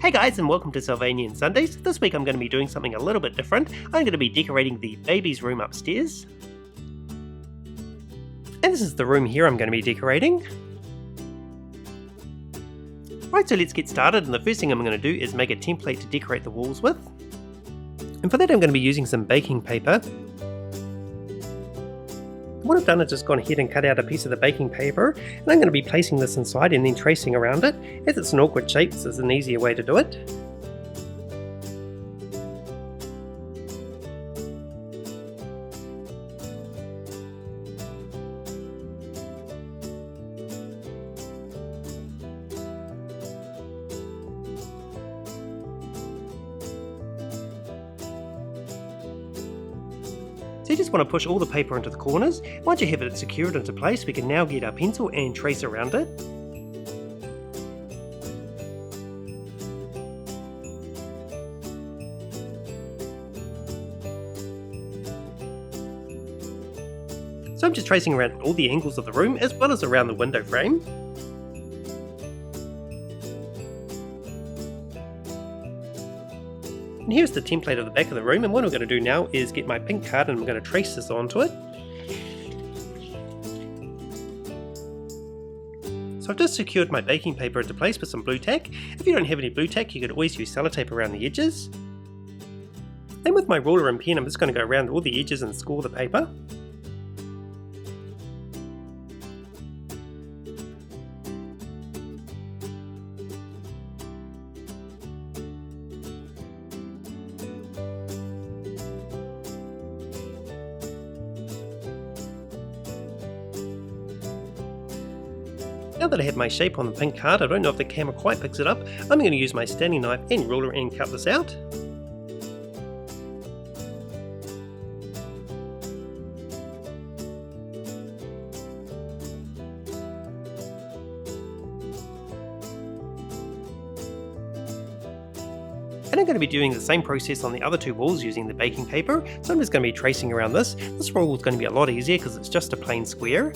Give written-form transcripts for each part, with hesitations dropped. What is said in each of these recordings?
Hey guys, and welcome to Sylvanian Sundays. This week I'm going to be doing something a little bit different. I'm going to be decorating the baby's room upstairs. And this is the room here I'm going to be decorating. Right, so let's get started, and the first thing I'm going to do is make a template to decorate the walls with. And for that I'm going to be using some baking paper. What I've done is just gone ahead and cut out a piece of the baking paper, and I'm going to be placing this inside and then tracing around it. As it's an awkward shape, this is an easier way to do it. So you just want to push all the paper into the corners. Once you have it secured into place, we can now get our pencil and trace around it. So I'm just tracing around all the angles of the room as well as around the window frame. And here's the template of the back of the room, and what I'm going to do now is get my pink card and I'm going to trace this onto it. So I've just secured my baking paper into place with some blue tack. If you don't have any blue tack, you could always use sellotape around the edges. And with my ruler and pen, I'm just going to go around all the edges and score the paper. Now that I have my shape on the pink card, I don't know if the camera quite picks it up, I'm going to use my standing knife and ruler and cut this out. And I'm going to be doing the same process on the other two walls using the baking paper, so I'm just going to be tracing around this. This wall is going to be a lot easier because it's just a plain square.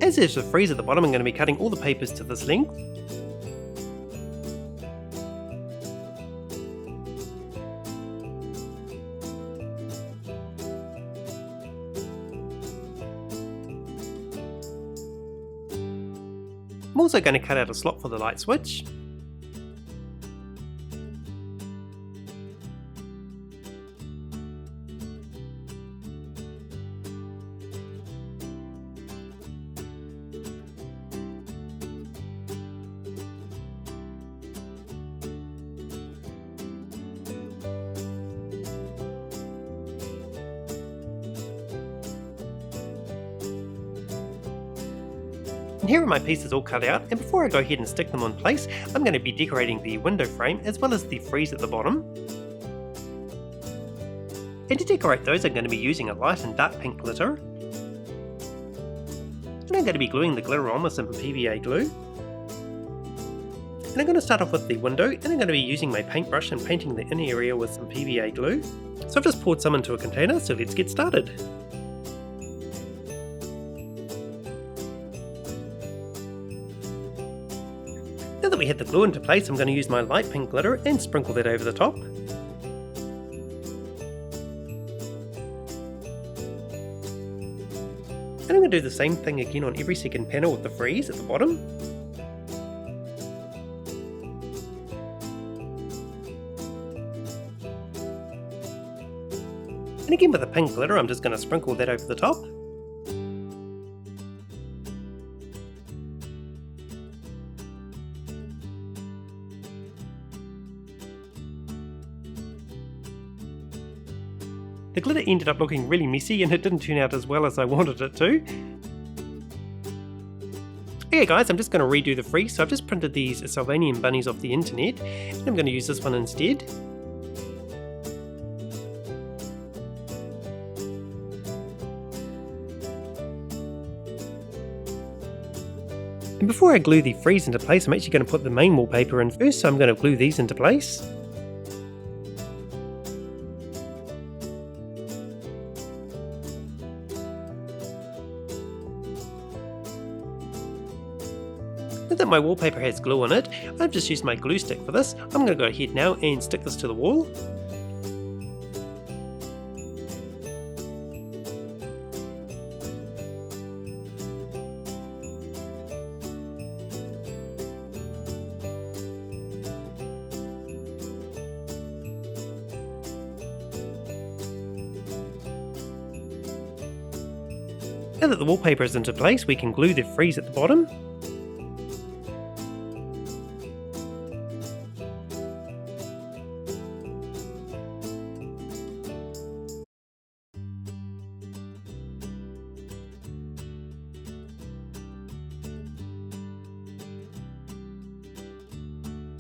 As there's a freeze at the bottom, I'm going to be cutting all the papers to this length. I'm also going to cut out a slot for the light switch. And here are my pieces all cut out, and before I go ahead and stick them on place, I'm going to be decorating the window frame as well as the frieze at the bottom. And to decorate those, I'm going to be using a light and dark pink glitter. And I'm going to be gluing the glitter on with some PVA glue. And I'm going to start off with the window, and I'm going to be using my paintbrush and painting the inner area with some PVA glue. So I've just poured some into a container, so let's get started. Now that we have the glue into place, I'm going to use my light pink glitter and sprinkle that over the top. And I'm going to do the same thing again on every second panel with the frieze at the bottom. And again with the pink glitter, I'm just going to sprinkle that over the top. The glitter ended up looking really messy and it didn't turn out as well as I wanted it to. Okay guys, I'm just going to redo the frieze, so I've just printed these Sylvanian bunnies off the internet, and I'm going to use this one instead. And before I glue the frieze into place, I'm actually going to put the main wallpaper in first, so I'm going to glue these into place. that my wallpaper has glue on it, I've just used my glue stick for this. I'm going to go ahead now and stick this to the wall. Now that the wallpaper is into place, we can glue the frieze at the bottom.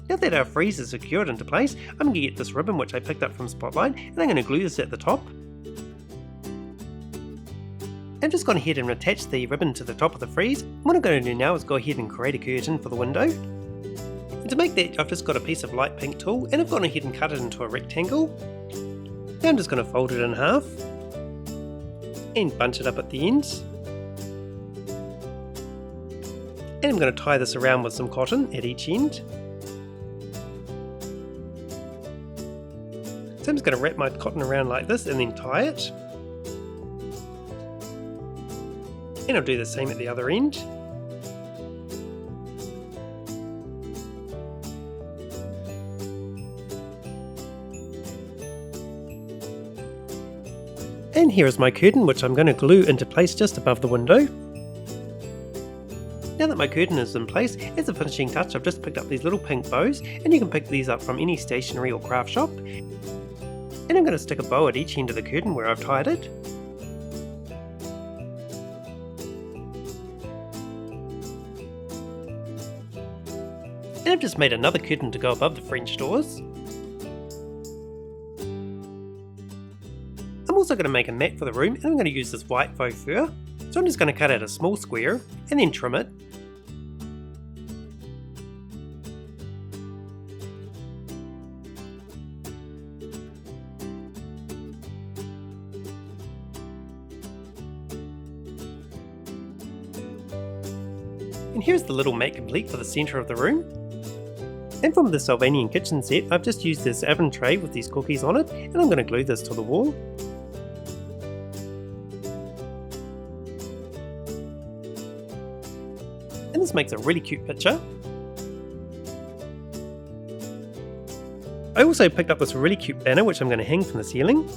Now that our frieze is secured into place, I'm going to get this ribbon which I picked up from Spotlight, and I'm going to glue this at the top. I've just gone ahead and attached the ribbon to the top of the frieze. What I'm going to do now is go ahead and create a curtain for the window. And to make that, I've just got a piece of light pink tool, and I've gone ahead and cut it into a rectangle. Now I'm just going to fold it in half and bunch it up at the ends. And I'm going to tie this around with some cotton at each end. So I'm just going to wrap my cotton around like this and then tie it. And I'll do the same at the other end. And here is my curtain, which I'm going to glue into place just above the window. Now that my curtain is in place, as a finishing touch I've just picked up these little pink bows, and you can pick these up from any stationery or craft shop. And I'm going to stick a bow at each end of the curtain where I've tied it. And I've just made another curtain to go above the French doors. I'm also going to make a mat for the room, and I'm going to use this white faux fur. So I'm just going to cut out a small square and then trim it. And here's the little mat complete for the centre of the room. And from the Sylvanian kitchen set, I've just used this oven tray with these cookies on it, and I'm going to glue this to the wall. And this makes a really cute picture. I also picked up this really cute banner which I'm going to hang from the ceiling.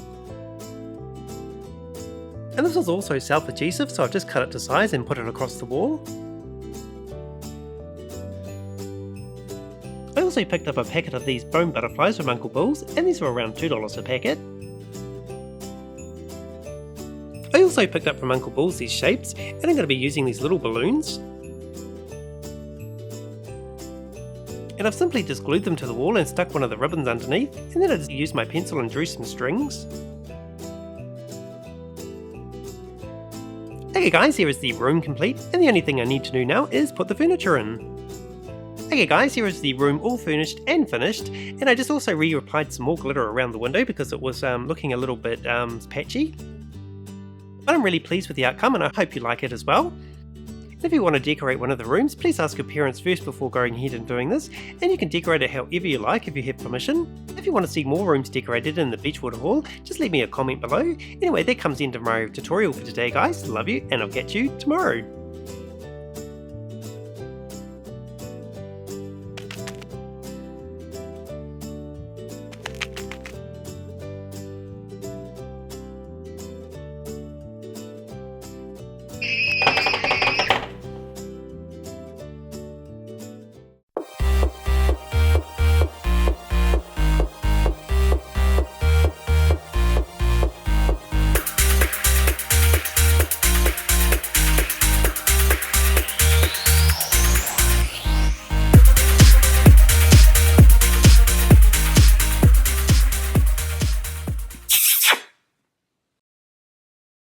And this was also self-adhesive, so I've just cut it to size and put it across the wall. I also picked up a packet of these bone butterflies from Uncle Bill's, and these were around $2 a packet. I also picked up from Uncle Bill's these shapes, and I'm going to be using these little balloons. And I've simply just glued them to the wall and stuck one of the ribbons underneath, and then I just used my pencil and drew some strings. Okay guys, here is the room complete, and the only thing I need to do now is put the furniture in. Okay guys, here is the room all furnished and finished, and I just also reapplied some more glitter around the window because it was looking a little bit patchy. But I'm really pleased with the outcome, and I hope you like it as well. And if you want to decorate one of the rooms, please ask your parents first before going ahead and doing this, and you can decorate it however you like if you have permission. If you want to see more rooms decorated in the Beechwood Hall, just leave me a comment below. Anyway, that comes the end of my tutorial for today guys. Love you, and I'll catch you tomorrow.